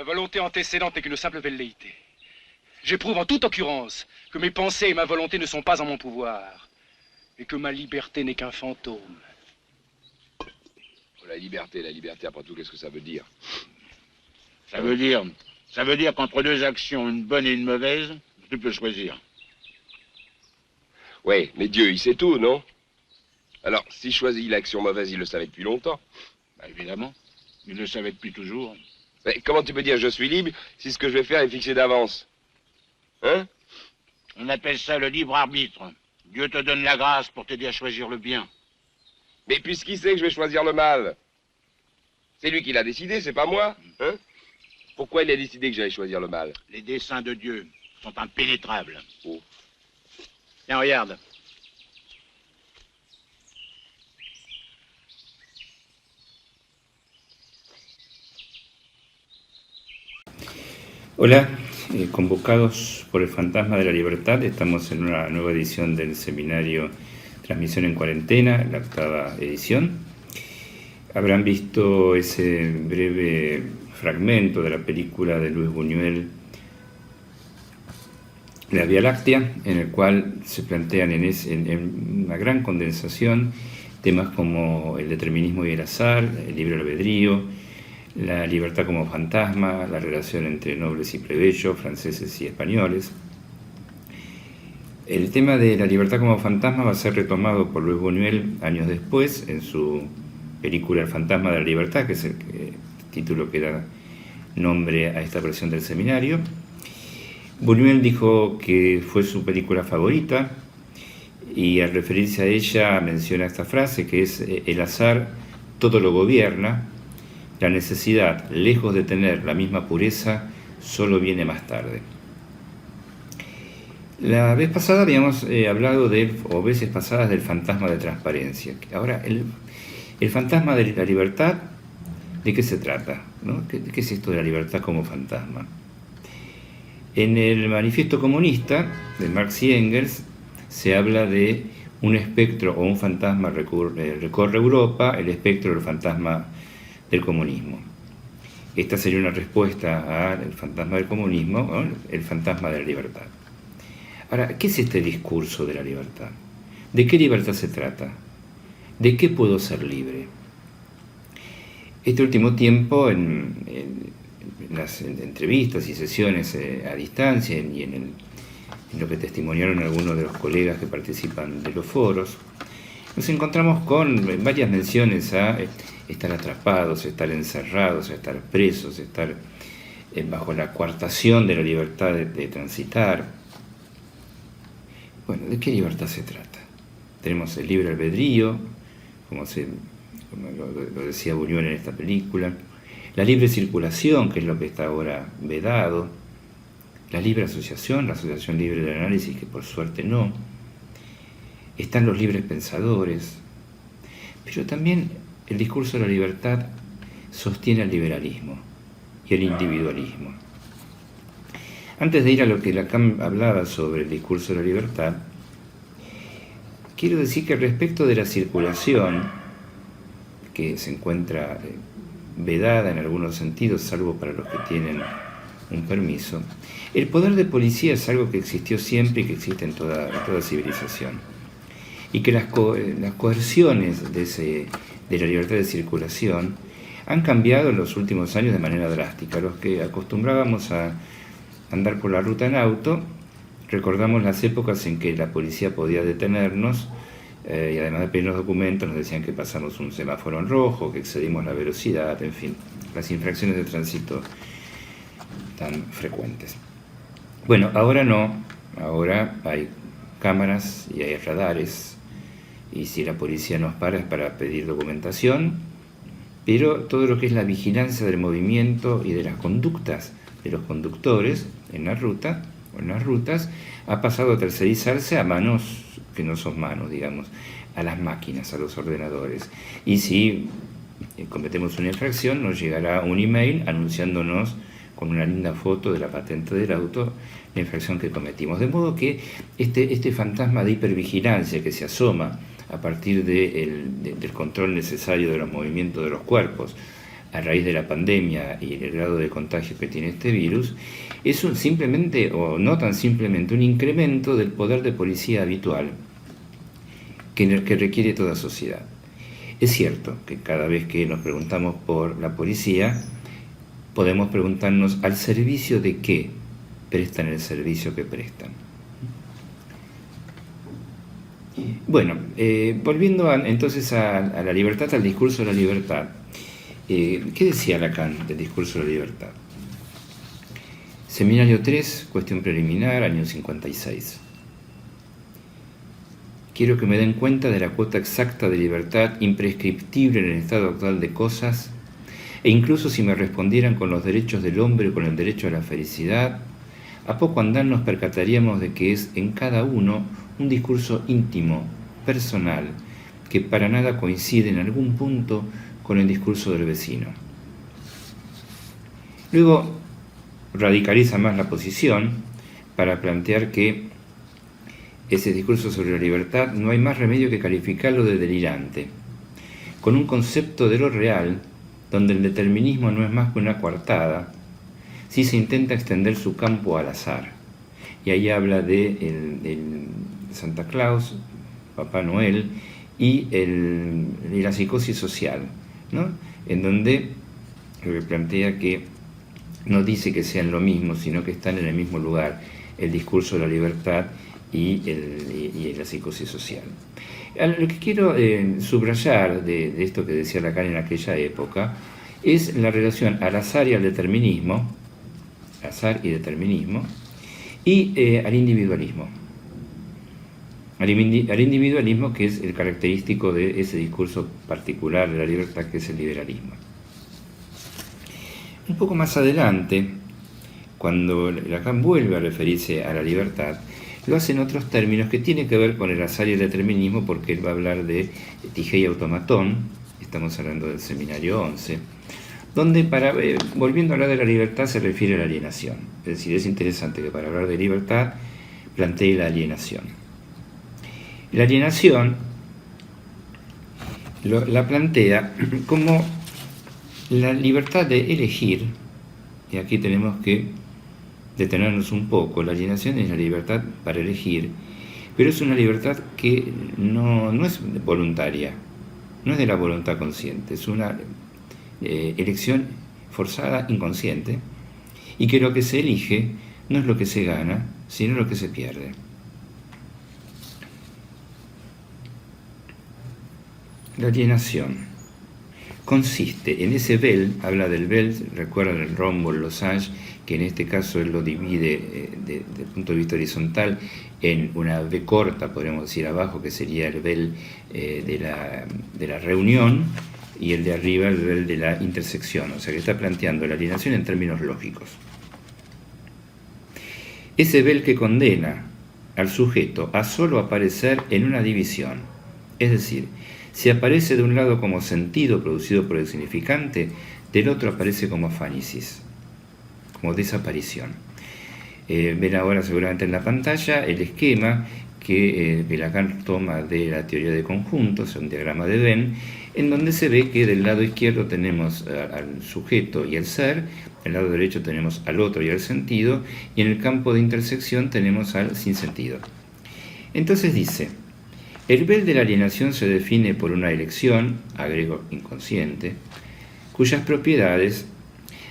La volonté antécédente n'est qu'une simple velléité. J'éprouve en toute occurrence que mes pensées et ma volonté ne sont pas en mon pouvoir, et que ma liberté n'est qu'un fantôme. La liberté, après tout, qu'est-ce que ça veut dire? Ça veut dire qu'entre deux actions, une bonne et une mauvaise, tu peux choisir. Oui, mais Dieu, il sait tout, non? Alors, s'il choisit l'action mauvaise, il le savait depuis longtemps. Bah, évidemment. Il le savait depuis toujours. Mais comment tu peux dire je suis libre si ce que je vais faire est fixé d'avance? Hein? On appelle ça le libre arbitre. Dieu te donne la grâce pour t'aider à choisir le bien. Mais puisqu'il sait que je vais choisir le mal, c'est lui qui l'a décidé, c'est pas moi, hein? Pourquoi il a décidé que j'allais choisir le mal? Les desseins de Dieu sont impénétrables. Oh. Tiens, regarde. Hola, convocados por el Fantasma de la Libertad, estamos en una nueva edición del seminario Transmisión en Cuarentena, la 8ª edición. Habrán visto ese breve fragmento de la película de Luis Buñuel, La Vía Láctea, en el cual se plantean en una gran condensación temas como el determinismo y el azar, el libre albedrío, la libertad como fantasma, la relación entre nobles y plebeyos, franceses y españoles. El tema de la libertad como fantasma va a ser retomado por Luis Buñuel años después en su película El fantasma de la libertad, que es el título que da nombre a esta versión del seminario. Buñuel dijo que fue su película favorita y al referirse a ella menciona esta frase que es: el azar todo lo gobierna, la necesidad, lejos de tener la misma pureza, solo viene más tarde. La vez pasada habíamos hablado o veces pasadas del fantasma de transparencia. Ahora, el fantasma de la libertad, ¿de qué se trata? ¿No? ¿Qué es esto de la libertad como fantasma? En el Manifiesto Comunista de Marx y Engels se habla de un espectro o un fantasma recorre Europa, el espectro del fantasma del comunismo. Esta sería una respuesta al fantasma del comunismo, ¿no? El fantasma de la libertad. Ahora, ¿qué es este discurso de la libertad? ¿De qué libertad se trata? ¿De qué puedo ser libre? Este último tiempo, en las entrevistas y sesiones a distancia y en lo que testimoniaron algunos de los colegas que participan de los foros, nos encontramos con varias menciones a estar atrapados, estar encerrados, estar presos, estar bajo la coartación de la libertad de transitar. Bueno, ¿de qué libertad se trata? Tenemos el libre albedrío, como lo decía Buñuel en esta película, la libre circulación, que es lo que está ahora vedado, la libre asociación, la asociación libre del análisis, que por suerte no. Están los libres pensadores, pero también el discurso de la libertad sostiene el liberalismo y el individualismo. Antes de ir a lo que Lacan hablaba sobre el discurso de la libertad, quiero decir que respecto de la circulación, que se encuentra vedada en algunos sentidos, salvo para los que tienen un permiso, el poder de policía es algo que existió siempre y que existe en toda civilización. Y que las coerciones de la libertad de circulación han cambiado en los últimos años de manera drástica. Los que acostumbrábamos a andar por la ruta en auto, recordamos las épocas en que la policía podía detenernos y además de pedir los documentos nos decían que pasamos un semáforo en rojo, que excedimos la velocidad, en fin, las infracciones de tránsito tan frecuentes. Bueno, ahora no, ahora hay cámaras y hay radares, y si la policía nos para es para pedir documentación, pero todo lo que es la vigilancia del movimiento y de las conductas de los conductores en la ruta o en las rutas ha pasado a tercerizarse a manos que no son manos, digamos, a las máquinas, a los ordenadores. Y si cometemos una infracción, nos llegará un email anunciándonos con una linda foto de la patente del auto la infracción que cometimos. De modo que este fantasma de hipervigilancia que se asoma a partir del control necesario de los movimientos de los cuerpos a raíz de la pandemia y el grado de contagio que tiene este virus, es simplemente, o no tan simplemente, un incremento del poder de policía habitual que requiere toda sociedad. Es cierto que cada vez que nos preguntamos por la policía, podemos preguntarnos al servicio de qué prestan el servicio que prestan. Bueno, volviendo entonces a la libertad, al discurso de la libertad. ¿Qué decía Lacan del discurso de la libertad? Seminario 3, cuestión preliminar, año 56. Quiero que me den cuenta de la cuota exacta de libertad imprescriptible en el estado actual de cosas, e incluso si me respondieran con los derechos del hombre o con el derecho a la felicidad, a poco andar nos percataríamos de que es en cada uno un discurso íntimo, personal, que para nada coincide en algún punto con el discurso del vecino. Luego radicaliza más la posición para plantear que ese discurso sobre la libertad no hay más remedio que calificarlo de delirante, con un concepto de lo real donde el determinismo no es más que una coartada, si se intenta extender su campo al azar. Y ahí habla de Santa Claus, Papá Noel y la psicosis social, ¿no? En donde plantea que no dice que sean lo mismo, sino que están en el mismo lugar el discurso de la libertad y la psicosis social. Lo que quiero subrayar de esto que decía Lacan en aquella época es la relación al azar y al determinismo, y al individualismo. Al individualismo, que es el característico de ese discurso particular de la libertad, que es el liberalismo. Un poco más adelante, cuando Lacan vuelve a referirse a la libertad, lo hace en otros términos que tienen que ver con el azar y el determinismo, porque él va a hablar de Tigé y Automatón, estamos hablando del seminario 11, donde volviendo a hablar de la libertad se refiere a la alienación. Es decir, es interesante que para hablar de libertad plantee la alienación. La alienación la plantea como la libertad de elegir, y aquí tenemos que detenernos un poco. La alienación es la libertad para elegir, pero es una libertad que no es voluntaria, no es de la voluntad consciente, es una elección forzada, inconsciente, y que lo que se elige no es lo que se gana, sino lo que se pierde. La alienación consiste en ese vel, habla del vel, recuerdan el rombo, el losange, que en este caso él lo divide desde el punto de vista horizontal en una V corta, podríamos decir abajo, que sería el vel de la reunión, y el de arriba el vel de la intersección, o sea que está planteando la alienación en términos lógicos. Ese vel que condena al sujeto a solo aparecer en una división, es decir, si aparece de un lado como sentido producido por el significante, del otro aparece como afánisis, como desaparición. Ven ahora seguramente en la pantalla el esquema que Lacan toma de la teoría de conjuntos, un diagrama de Venn, en donde se ve que del lado izquierdo tenemos al sujeto y el ser, del lado derecho tenemos al otro y al sentido, y en el campo de intersección tenemos al sinsentido. Entonces dice: el vel de la alienación se define por una elección, agrego inconsciente, cuyas propiedades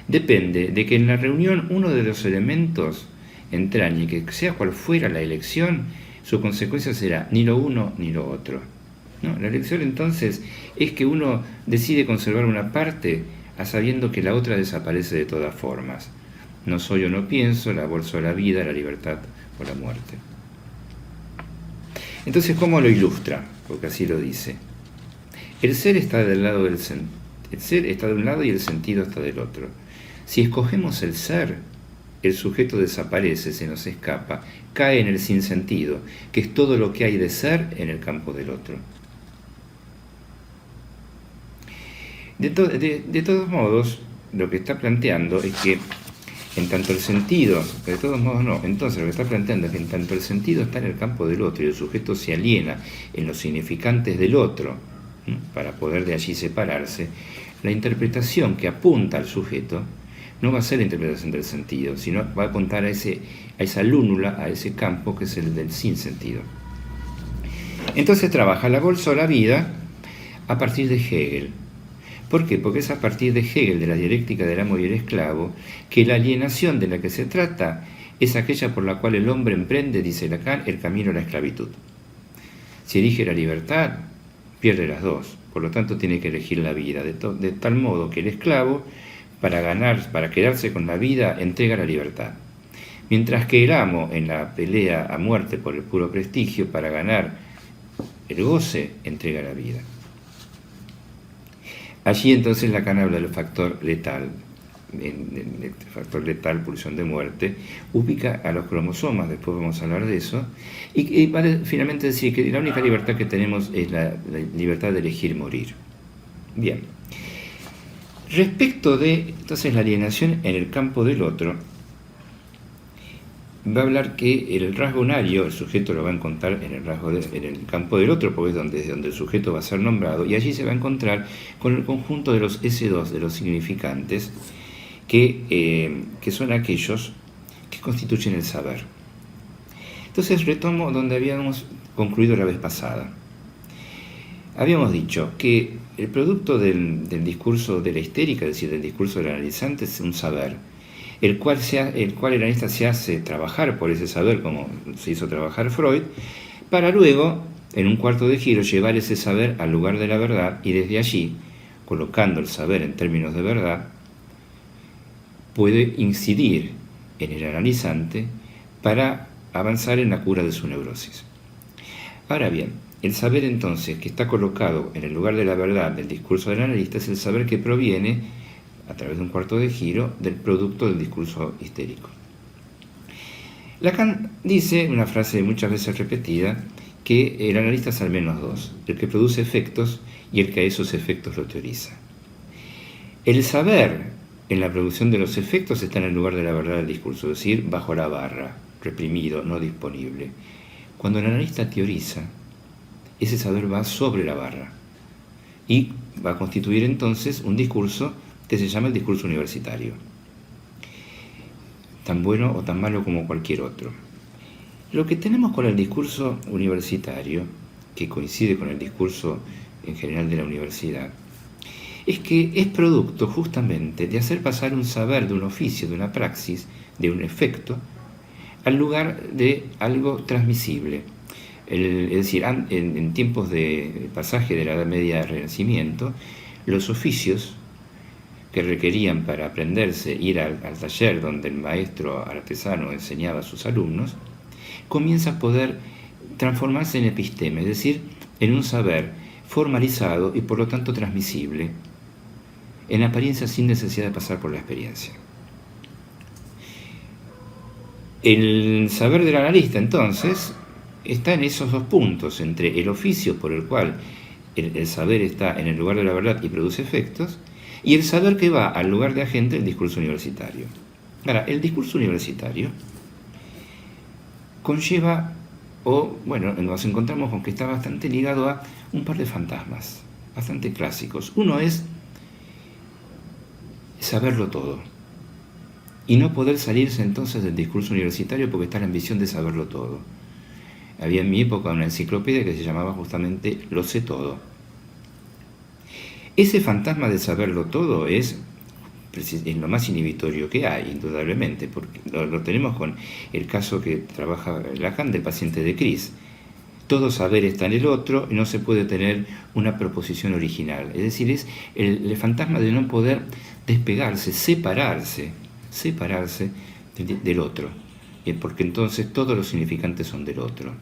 depende de que en la reunión uno de los elementos entrañe, que sea cual fuera la elección, su consecuencia será ni lo uno ni lo otro. ¿No? La elección entonces es que uno decide conservar una parte a sabiendo que la otra desaparece de todas formas. No soy o no pienso, la bolsa o la vida, la libertad o la muerte. Entonces, ¿cómo lo ilustra? Porque así lo dice. El ser está del lado el ser está de un lado y el sentido está del otro. Si escogemos el ser, el sujeto desaparece, se nos escapa, cae en el sinsentido, que es todo lo que hay de ser en el campo del otro. De todos modos, lo que está planteando es que en tanto el sentido, de todos modos no, entonces lo que está planteando es que en tanto el sentido está en el campo del otro y el sujeto se aliena en los significantes del otro, para poder de allí separarse, la interpretación que apunta al sujeto no va a ser la interpretación del sentido, sino va a apuntar a esa lúnula, a ese campo que es el del sinsentido. Entonces trabaja la bolsa o la vida a partir de Hegel. ¿Por qué? Porque es a partir de Hegel, de la dialéctica del amo y el esclavo, que la alienación de la que se trata es aquella por la cual el hombre emprende, dice Lacan, el camino a la esclavitud. Si elige la libertad, pierde las dos. Por lo tanto, tiene que elegir la vida, de tal modo que el esclavo, para quedarse con la vida, entrega la libertad. Mientras que el amo, en la pelea a muerte por el puro prestigio, para ganar el goce, entrega la vida. Allí entonces Lacan habla del factor letal. El factor letal, pulsión de muerte, ubica a los cromosomas, después vamos a hablar de eso, y va a finalmente decir que la única libertad que tenemos es la libertad de elegir morir. Bien. Respecto de, entonces, la alienación en el campo del otro, va a hablar que el rasgo unario, el sujeto lo va a encontrar en el campo del otro, porque es donde el sujeto va a ser nombrado, y allí se va a encontrar con el conjunto de los S2, de los significantes, que son aquellos que constituyen el saber. Entonces retomo donde habíamos concluido la vez pasada. Habíamos dicho que el producto del discurso de la histérica, es decir, del discurso del analizante, es un saber, el cual el analista se hace trabajar por ese saber, como se hizo trabajar Freud, para luego, en un cuarto de giro, llevar ese saber al lugar de la verdad y desde allí, colocando el saber en términos de verdad, puede incidir en el analizante para avanzar en la cura de su neurosis. Ahora bien, el saber entonces que está colocado en el lugar de la verdad del discurso del analista es el saber que proviene, a través de un cuarto de giro, del producto del discurso histérico. Lacan dice, una frase muchas veces repetida, que el analista es al menos dos, el que produce efectos y el que a esos efectos lo teoriza. El saber en la producción de los efectos está en el lugar de la verdad del discurso, es decir, bajo la barra, reprimido, no disponible. Cuando el analista teoriza, ese saber va sobre la barra y va a constituir entonces un discurso que se llama el discurso universitario, tan bueno o tan malo como cualquier otro. Lo que tenemos con el discurso universitario, que coincide con el discurso en general de la universidad, es que es producto justamente de hacer pasar un saber de un oficio, de una praxis, de un efecto, al lugar de algo transmisible. Es decir, en tiempos de pasaje de la Edad Media al Renacimiento, los oficios que requerían para aprenderse ir al taller donde el maestro artesano enseñaba a sus alumnos, comienza a poder transformarse en episteme, es decir, en un saber formalizado y por lo tanto transmisible, en apariencia sin necesidad de pasar por la experiencia. El saber del analista, entonces, está en esos dos puntos, entre el oficio por el cual el saber está en el lugar de la verdad y produce efectos, y el saber que va al lugar de agente del discurso universitario. Ahora, el discurso universitario conlleva, nos encontramos con que está bastante ligado a un par de fantasmas, bastante clásicos. Uno es saberlo todo, y no poder salirse entonces del discurso universitario porque está la ambición de saberlo todo. Había en mi época una enciclopedia que se llamaba justamente Lo sé todo. Ese fantasma de saberlo todo es lo más inhibitorio que hay, indudablemente, porque lo tenemos con el caso que trabaja Lacan del paciente de Cris. Todo saber está en el otro y no se puede tener una proposición original. Es decir, es el fantasma de no poder despegarse, separarse del otro, porque entonces todos los significantes son del otro.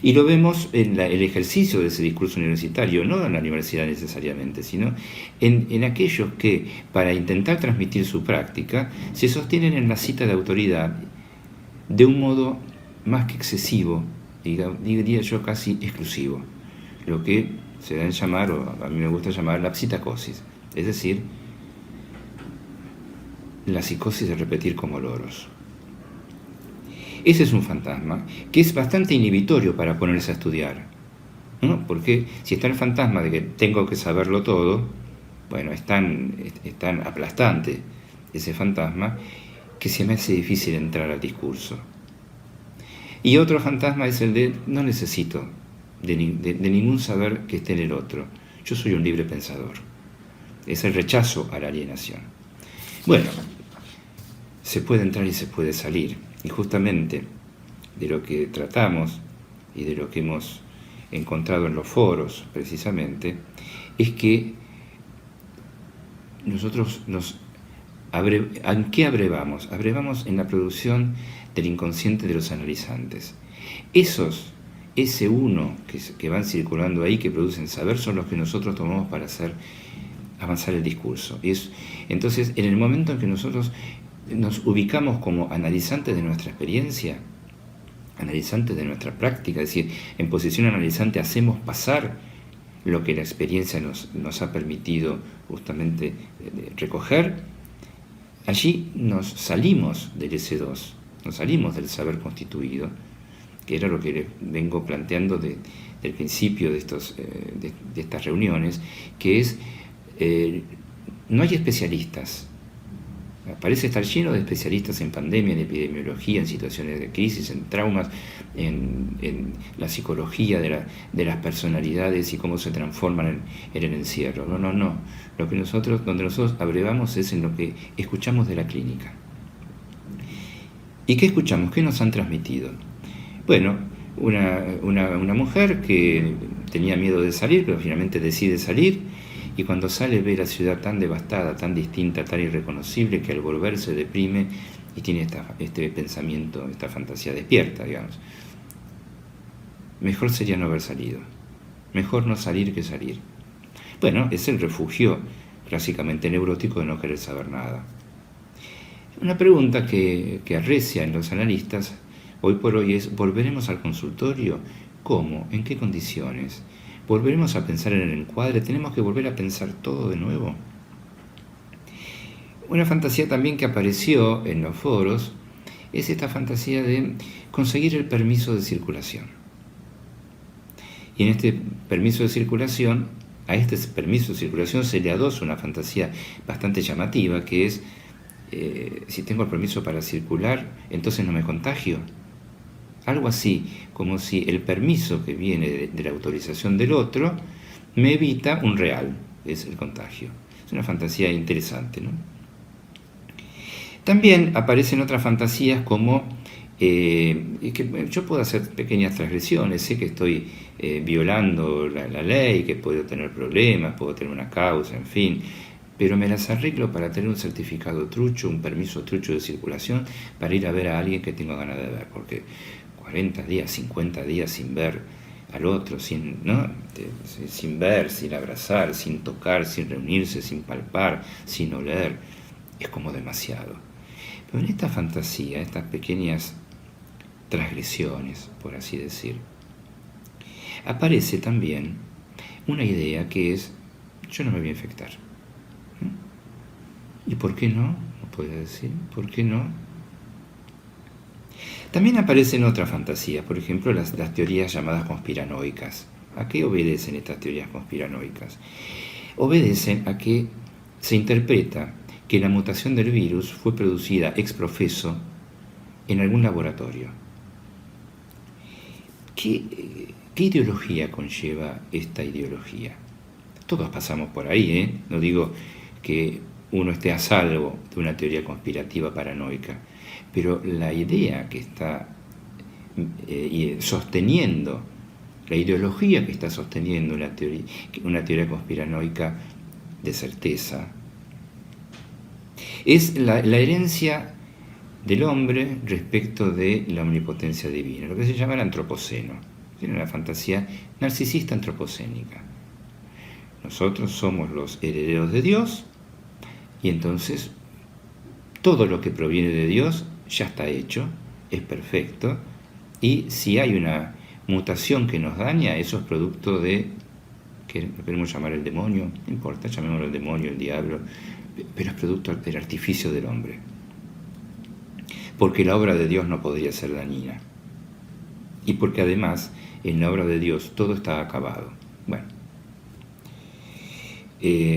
Y lo vemos en el ejercicio de ese discurso universitario, no en la universidad necesariamente, sino en aquellos que, para intentar transmitir su práctica, se sostienen en la cita de autoridad de un modo más que excesivo, diría yo casi exclusivo, lo que se da en llamar, o a mí me gusta llamar, la psittacosis, es decir, la psicosis de repetir como loros. Ese es un fantasma que es bastante inhibitorio para ponerse a estudiar, ¿no? Porque si está el fantasma de que tengo que saberlo todo, bueno, es tan aplastante ese fantasma que se me hace difícil entrar al discurso. Y otro fantasma es el de no necesito de ningún saber que esté en el otro. Yo soy un libre pensador. Es el rechazo a la alienación. Bueno, se puede entrar y se puede salir. Y justamente de lo que tratamos y de lo que hemos encontrado en los foros, precisamente, es que nosotros ¿en qué abrevamos? Abrevamos en la producción del inconsciente de los analizantes. Ese uno que van circulando ahí, que producen saber, son los que nosotros tomamos para hacer avanzar el discurso. Entonces, en el momento en que nosotros nos ubicamos como analizantes de nuestra experiencia, analizantes de nuestra práctica, es decir, en posición analizante hacemos pasar lo que la experiencia nos ha permitido justamente recoger, allí nos salimos del S2, nos salimos del saber constituido, que era lo que les vengo planteando del principio de estas reuniones, que es, no hay especialistas. Parece estar lleno de especialistas en pandemia, en epidemiología, en situaciones de crisis, en traumas, en la psicología de las personalidades y cómo se transforman en el encierro. No. Donde nosotros abrevamos es en lo que escuchamos de la clínica. ¿Y qué escuchamos? ¿Qué nos han transmitido? Bueno, una mujer que tenía miedo de salir, pero finalmente decide salir, y cuando sale ve la ciudad tan devastada, tan distinta, tan irreconocible, que al volver se deprime y tiene este pensamiento, esta fantasía despierta, digamos. Mejor sería no haber salido. Mejor no salir que salir. Bueno, es el refugio clásicamente neurótico de no querer saber nada. Una pregunta que arrecia en los analistas hoy por hoy es: ¿volveremos al consultorio? ¿Cómo? ¿En qué condiciones? ¿Volveremos a pensar en el encuadre? ¿Tenemos que volver a pensar todo de nuevo? Una fantasía también que apareció en los foros es esta fantasía de conseguir el permiso de circulación. Y en este permiso de circulación, a este permiso de circulación se le adosa una fantasía bastante llamativa, que es, si tengo el permiso para circular, entonces no me contagio. Algo así, como si el permiso que viene de la autorización del otro me evita un real, es el contagio. Es una fantasía interesante, ¿no? También aparecen otras fantasías como que yo puedo hacer pequeñas transgresiones, sé que estoy violando la ley, que puedo tener problemas, puedo tener una causa, en fin, pero me las arreglo para tener un certificado trucho, un permiso trucho de circulación, para ir a ver a alguien que tengo ganas de ver, porque 40 días, 50 días sin ver al otro, sin ver, sin abrazar, sin tocar, sin reunirse, sin palpar, sin oler, es como demasiado. Pero en esta fantasía, estas pequeñas transgresiones, por así decir, aparece también una idea que es: yo no me voy a infectar. ¿Y por qué no? ¿No puede decir? ¿Por qué no? También aparecen otras fantasías, por ejemplo, las teorías llamadas conspiranoicas. ¿A qué obedecen estas teorías conspiranoicas? Obedecen a que se interpreta que la mutación del virus fue producida ex professo en algún laboratorio. ¿Qué ideología conlleva esta ideología? Todos pasamos por ahí, No digo que uno esté a salvo de una teoría conspirativa paranoica, pero la idea que está sosteniendo, la ideología que está sosteniendo una teoría conspiranoica de certeza, es la herencia del hombre respecto de la omnipotencia divina, lo que se llama el antropoceno. Tiene una fantasía narcisista antropocénica. Nosotros somos los herederos de Dios, y entonces todo lo que proviene de Dios ya está hecho, es perfecto, y si hay una mutación que nos daña, eso es producto de, que lo queremos llamar el demonio, no importa, llamémoslo el demonio, el diablo, pero es producto del artificio del hombre. Porque la obra de Dios no podría ser dañina. Y porque además, en la obra de Dios todo está acabado. Bueno,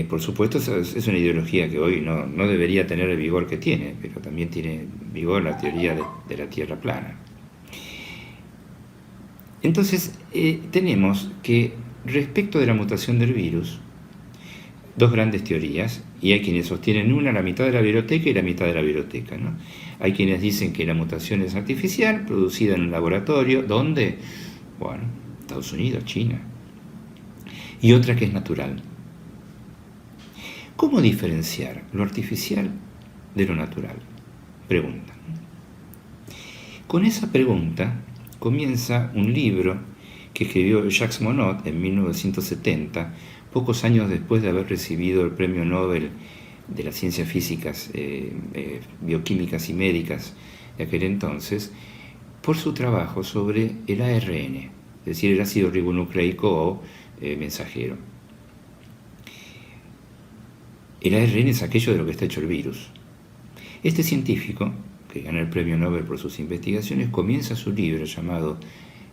Por supuesto, es una ideología que hoy no debería tener el vigor que tiene, pero también tiene vigor la teoría de la Tierra plana. Entonces, tenemos que respecto de la mutación del virus, dos grandes teorías, y hay quienes sostienen una, la mitad de la biblioteca y la mitad de la biblioteca, ¿no? Hay quienes dicen que la mutación es artificial, producida en un laboratorio, ¿dónde? Bueno, Estados Unidos, China. Y otra que es natural. ¿Cómo diferenciar lo artificial de lo natural? Pregunta. Con esa pregunta comienza un libro que escribió Jacques Monod en 1970, pocos años después de haber recibido el Premio Nobel de las Ciencias Físicas, Bioquímicas y Médicas de aquel entonces, por su trabajo sobre el ARN, es decir, el ácido ribonucleico o mensajero. El ARN es aquello de lo que está hecho el virus. Este científico, que gana el Premio Nobel por sus investigaciones, comienza su libro llamado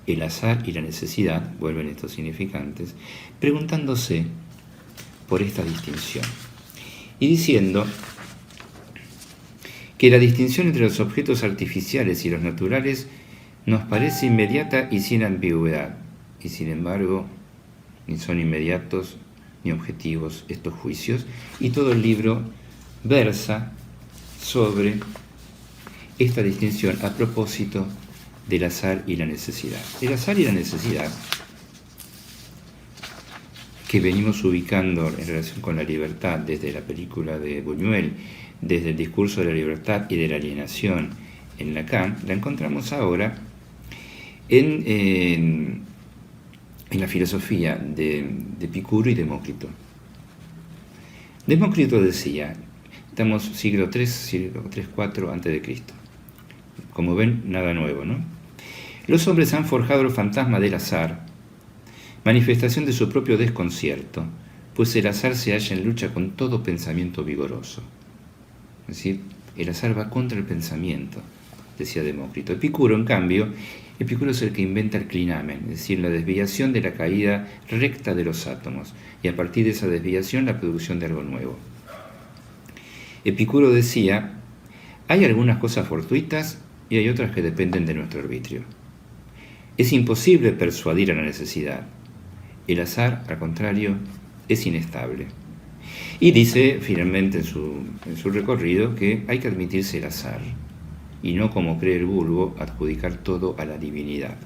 El azar y la necesidad, vuelven estos significantes, preguntándose por esta distinción y diciendo que la distinción entre los objetos artificiales y los naturales nos parece inmediata y sin ambigüedad, y sin embargo ni son inmediatos ni objetivos estos juicios, y todo el libro versa sobre esta distinción a propósito del azar y la necesidad. El azar y la necesidad, que venimos ubicando en relación con la libertad desde la película de Buñuel, desde el discurso de la libertad y de la alienación en Lacan, la encontramos ahora en la filosofía de Epicuro y Demócrito. Demócrito decía, estamos siglo III, siglo III-IV antes de Cristo. Como ven, nada nuevo, ¿no? Los hombres han forjado el fantasma del azar, manifestación de su propio desconcierto, pues el azar se halla en lucha con todo pensamiento vigoroso. Es decir, el azar va contra el pensamiento, decía Demócrito. Epicuro, en cambio, Epicuro es el que inventa el clinamen, es decir, la desviación de la caída recta de los átomos, y a partir de esa desviación la producción de algo nuevo. Epicuro decía, hay algunas cosas fortuitas y hay otras que dependen de nuestro arbitrio. Es imposible persuadir a la necesidad. El azar, al contrario, es inestable. Y dice finalmente en su recorrido que hay que admitirse el azar y no, como cree el vulgo, adjudicar todo a la divinidad.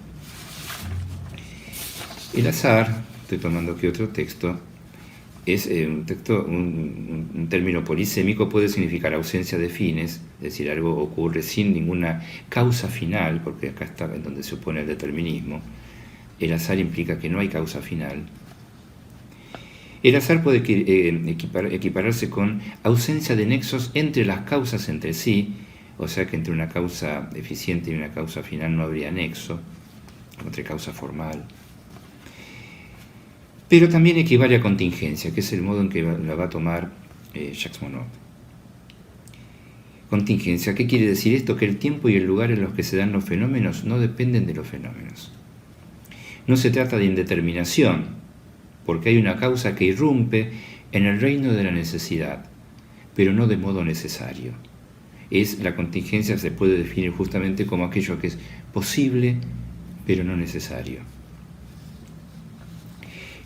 El azar, estoy tomando aquí otro texto, es un término polisémico, puede significar ausencia de fines, es decir, algo ocurre sin ninguna causa final, porque acá está en donde se opone el determinismo. El azar implica que no hay causa final. El azar puede equipararse con ausencia de nexos entre las causas entre sí, o sea que entre una causa eficiente y una causa final no habría nexo, entre causa formal. Pero también equivale a contingencia, que es el modo en que la va a tomar Jacques Monod. Contingencia, ¿qué quiere decir esto? Que el tiempo y el lugar en los que se dan los fenómenos no dependen de los fenómenos. No se trata de indeterminación, porque hay una causa que irrumpe en el reino de la necesidad, pero no de modo necesario. La contingencia se puede definir justamente como aquello que es posible, pero no necesario.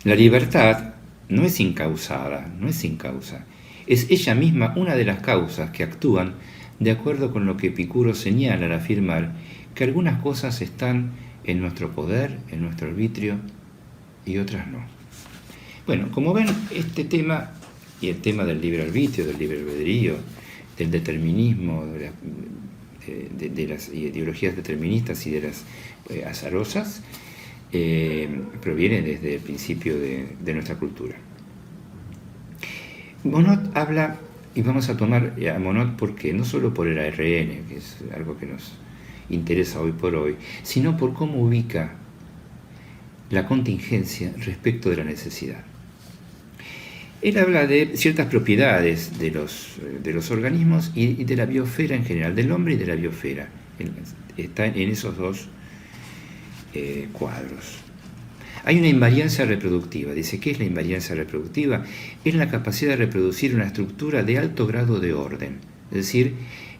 La libertad no es incausada, no es sin causa. Es ella misma una de las causas que actúan de acuerdo con lo que Epicuro señala al afirmar que algunas cosas están en nuestro poder, en nuestro arbitrio, y otras no. Bueno, como ven, este tema y el tema del libre arbitrio, del libre albedrío, del determinismo, de las ideologías deterministas y de las azarosas, proviene desde el principio de nuestra cultura. Monod habla, y vamos a tomar a Monod porque no solo por el ARN, que es algo que nos interesa hoy por hoy, sino por cómo ubica la contingencia respecto de la necesidad. Él habla de ciertas propiedades de los organismos y de la biosfera en general, del hombre y de la biosfera. Está en esos dos cuadros. Hay una invariancia reproductiva. Dice, ¿qué es la invariancia reproductiva? Es la capacidad de reproducir una estructura de alto grado de orden. Es decir,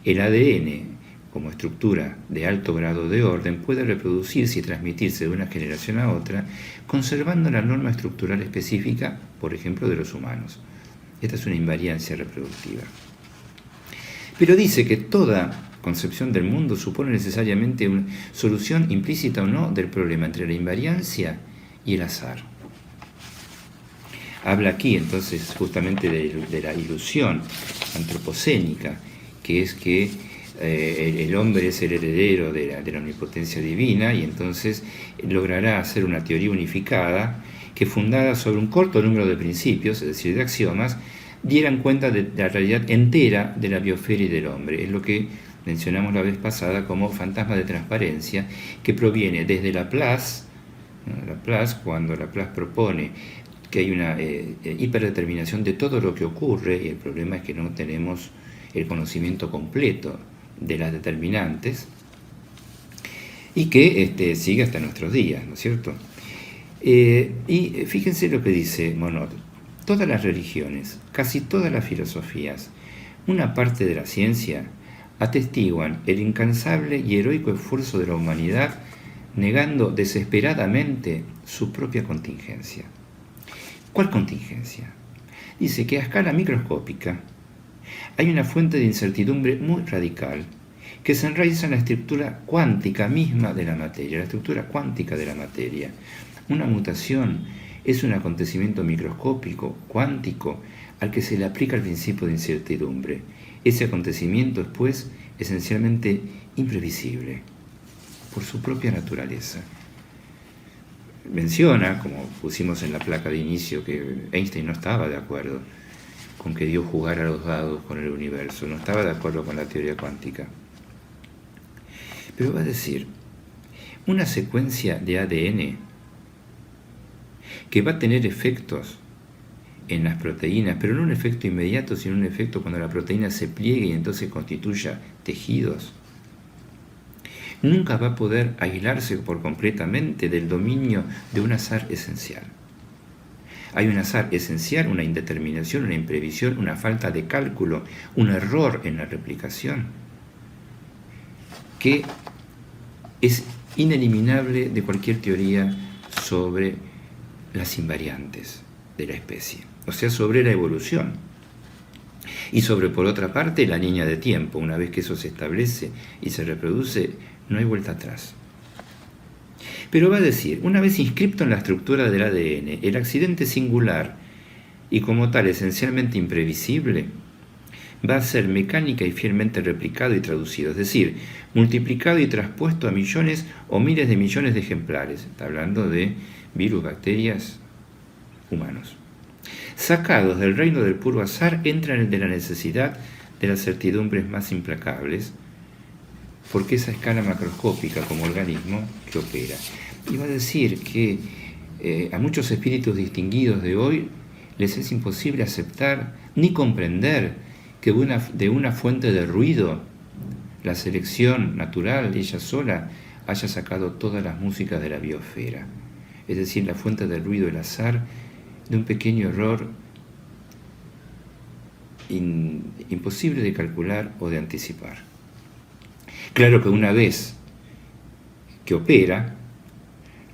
el ADN, como estructura de alto grado de orden, puede reproducirse y transmitirse de una generación a otra, conservando la norma estructural específica, por ejemplo, de los humanos. Esta es una invariancia reproductiva. Pero dice que toda concepción del mundo supone necesariamente una solución implícita o no del problema entre la invariancia y el azar. Habla aquí entonces justamente de la ilusión antropocénica, que es que el hombre es el heredero de la omnipotencia divina y entonces logrará hacer una teoría unificada que, fundada sobre un corto número de principios, es decir, de axiomas, dieran cuenta de la realidad entera de la biosfera y del hombre. Es lo que mencionamos la vez pasada como fantasma de transparencia, que proviene desde Laplace, cuando Laplace propone que hay una hiperdeterminación de todo lo que ocurre, y el problema es que no tenemos el conocimiento completo de las determinantes, y que sigue hasta nuestros días, ¿no es cierto? Y fíjense lo que dice Monod. Todas las religiones, casi todas las filosofías, una parte de la ciencia, atestiguan el incansable y heroico esfuerzo de la humanidad negando desesperadamente su propia contingencia. ¿Cuál contingencia? Dice que a escala microscópica hay una fuente de incertidumbre muy radical que se enraiza en la estructura cuántica misma de la materia, la estructura cuántica de la materia. Una mutación es un acontecimiento microscópico, cuántico, al que se le aplica el principio de incertidumbre. Ese acontecimiento es, pues, esencialmente imprevisible por su propia naturaleza. Menciona, como pusimos en la placa de inicio, que Einstein no estaba de acuerdo con que Dios jugara a los dados con el universo, no estaba de acuerdo con la teoría cuántica. Pero va a decir, una secuencia de ADN que va a tener efectos en las proteínas, pero no un efecto inmediato, sino un efecto cuando la proteína se pliegue y entonces constituya tejidos, nunca va a poder aislarse por completamente del dominio de un azar esencial. Hay un azar esencial, una indeterminación, una imprevisión, una falta de cálculo, un error en la replicación, que es ineliminable de cualquier teoría sobre las invariantes de la especie, o sea, sobre la evolución. Y sobre, por otra parte, la línea de tiempo. Una vez que eso se establece y se reproduce, no hay vuelta atrás. Pero va a decir, una vez inscripto en la estructura del ADN, el accidente singular y como tal esencialmente imprevisible, va a ser mecánica y fielmente replicado y traducido, es decir, multiplicado y traspuesto a millones o miles de millones de ejemplares. Está hablando de virus, bacterias, humanos. Sacados del reino del puro azar, entran en el de la necesidad de las certidumbres más implacables, porque esa escala macroscópica como organismo que opera. Y va a decir que a muchos espíritus distinguidos de hoy les es imposible aceptar ni comprender que de una fuente de ruido, la selección natural, ella sola, haya sacado todas las músicas de la biosfera. Es decir, la fuente del ruido, el azar, de un pequeño error imposible de calcular o de anticipar. Claro que una vez que opera,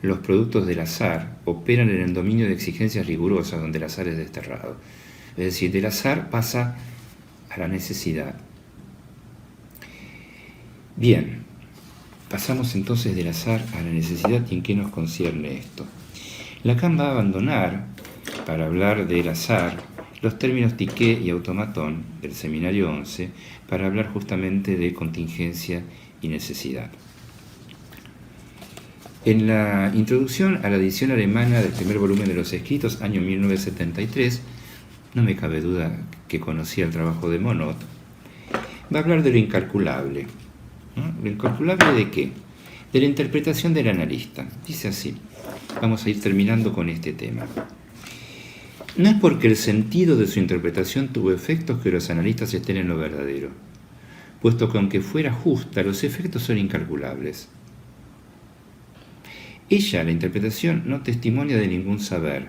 los productos del azar operan en el dominio de exigencias rigurosas donde el azar es desterrado. Es decir, del azar pasa a la necesidad. Bien, pasamos entonces del azar a la necesidad. ¿Y en qué nos concierne esto? Lacan va a abandonar, para hablar del azar, los términos tiqué y automatón del seminario 11, para hablar justamente de contingencia y necesidad. En la introducción a la edición alemana del primer volumen de los escritos, año 1973, no me cabe duda que conocía el trabajo de Monod, va a hablar de lo incalculable. ¿No? ¿Lo incalculable de qué? De la interpretación del analista. Dice así, vamos a ir terminando con este tema. No es porque el sentido de su interpretación tuvo efectos que los analistas estén en lo verdadero, puesto que aunque fuera justa, los efectos son incalculables. Ella, la interpretación, no testimonia de ningún saber,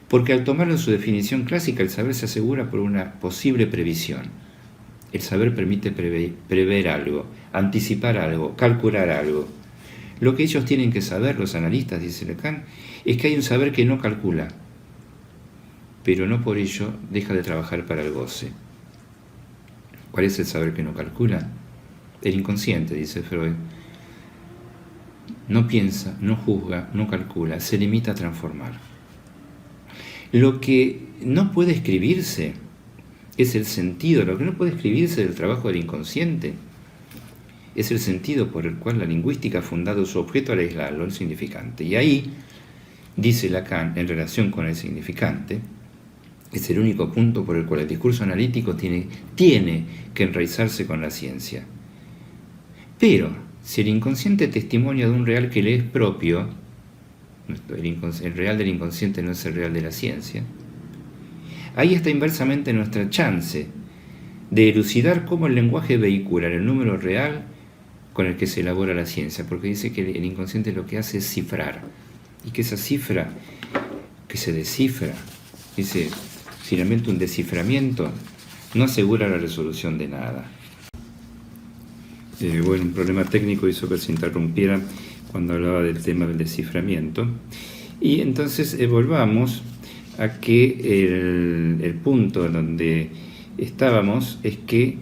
porque al tomarlo en su definición clásica, el saber se asegura por una posible previsión. El saber permite prever algo, anticipar algo, calcular algo. Lo que ellos tienen que saber, los analistas, dice Lacan, es que hay un saber que no calcula, pero no por ello deja de trabajar para el goce. ¿Cuál es el saber que no calcula? El inconsciente, dice Freud. No piensa, no juzga, no calcula, se limita a transformar. Lo que no puede escribirse es el sentido, lo que no puede escribirse del trabajo del inconsciente es el sentido por el cual la lingüística ha fundado su objeto al aislarlo, el significante. Y ahí, dice Lacan, en relación con el significante, es el único punto por el cual el discurso analítico tiene que enraizarse con la ciencia. Pero, si el inconsciente testimonia de un real que le es propio, el real del inconsciente no es el real de la ciencia, ahí está inversamente nuestra chance de elucidar cómo el lenguaje vehicula el número real con el que se elabora la ciencia, porque dice que el inconsciente lo que hace es cifrar, y que esa cifra que se descifra, dice, finalmente un desciframiento, no asegura la resolución de nada. Bueno, un problema técnico hizo que se interrumpiera cuando hablaba del tema del desciframiento. Y entonces volvamos a que el punto en donde estábamos es que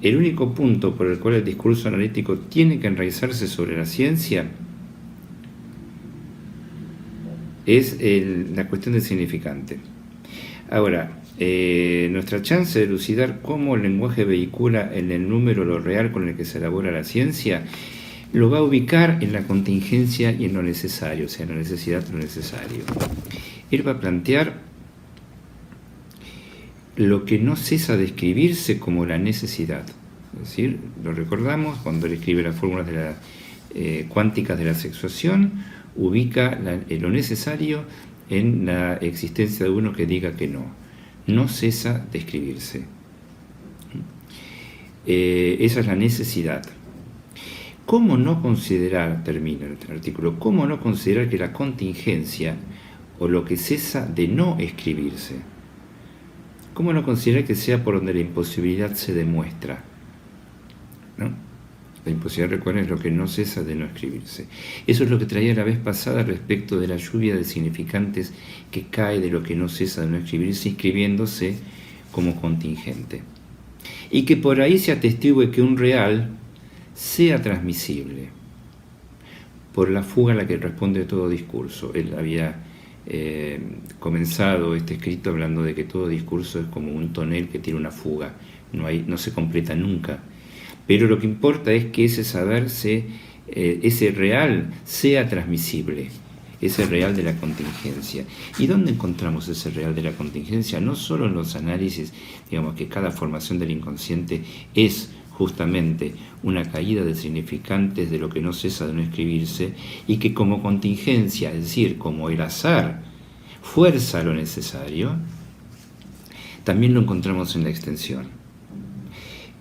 el único punto por el cual el discurso analítico tiene que enraizarse sobre la ciencia es la cuestión del significante. Ahora, nuestra chance de elucidar cómo el lenguaje vehicula en el número lo real con el que se elabora la ciencia lo va a ubicar en la contingencia y en lo necesario, o sea, en la necesidad de lo necesario. Él va a plantear lo que no cesa de escribirse como la necesidad. Es decir, lo recordamos cuando él escribe las fórmulas de cuánticas de la sexuación, ubica lo necesario en la existencia de uno que diga que no. No cesa de escribirse. Esa es la necesidad. ¿Cómo no considerar, termina el artículo, cómo no considerar que la contingencia o lo que cesa de no escribirse, cómo no considerar que sea por donde la imposibilidad se demuestra? ¿No? La imposibilidad, recuerden, es lo que no cesa de no escribirse. Eso es lo que traía la vez pasada respecto de la lluvia de significantes que cae de lo que no cesa de no escribirse, inscribiéndose como contingente. Y que por ahí se atestigue que un real sea transmisible por la fuga a la que responde todo discurso. Él había comenzado este escrito hablando de que todo discurso es como un tonel que tiene una fuga, no se completa nunca. Pero lo que importa es que ese saber, ese real, sea transmisible, ese real de la contingencia. ¿Y dónde encontramos ese real de la contingencia? No solo en los análisis, digamos que cada formación del inconsciente es justamente una caída de significantes de lo que no cesa de no escribirse, y que como contingencia, es decir, como el azar, fuerza lo necesario, también lo encontramos en la extensión.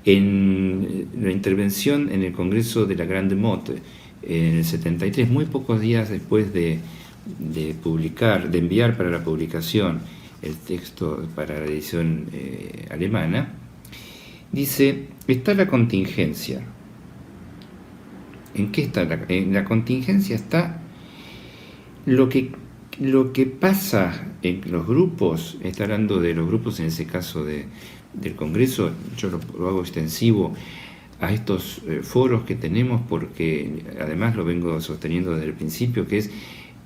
En la intervención en el Congreso de la Grande Motte en el 73, muy pocos días después de enviar para la publicación el texto para la edición alemana, dice, está la contingencia. ¿En qué está en la contingencia? Está lo que pasa en los grupos, está hablando de los grupos en ese caso del Congreso, yo lo hago extensivo a estos foros que tenemos, porque además lo vengo sosteniendo desde el principio, que es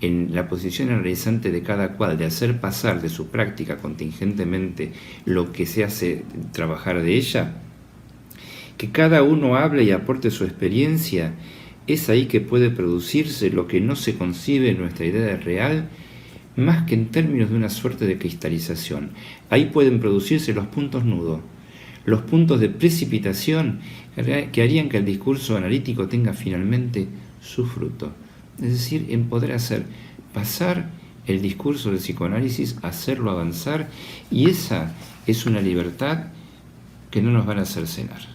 en la posición analizante de cada cual, de hacer pasar de su práctica contingentemente lo que se hace trabajar de ella, que cada uno hable y aporte su experiencia, es ahí que puede producirse lo que no se concibe en nuestra idea de real, más que en términos de una suerte de cristalización. Ahí pueden producirse los puntos nudos, los puntos de precipitación que harían que el discurso analítico tenga finalmente su fruto. Es decir, en poder hacer pasar el discurso del psicoanálisis, hacerlo avanzar, y esa es una libertad que no nos van a hacer cenar.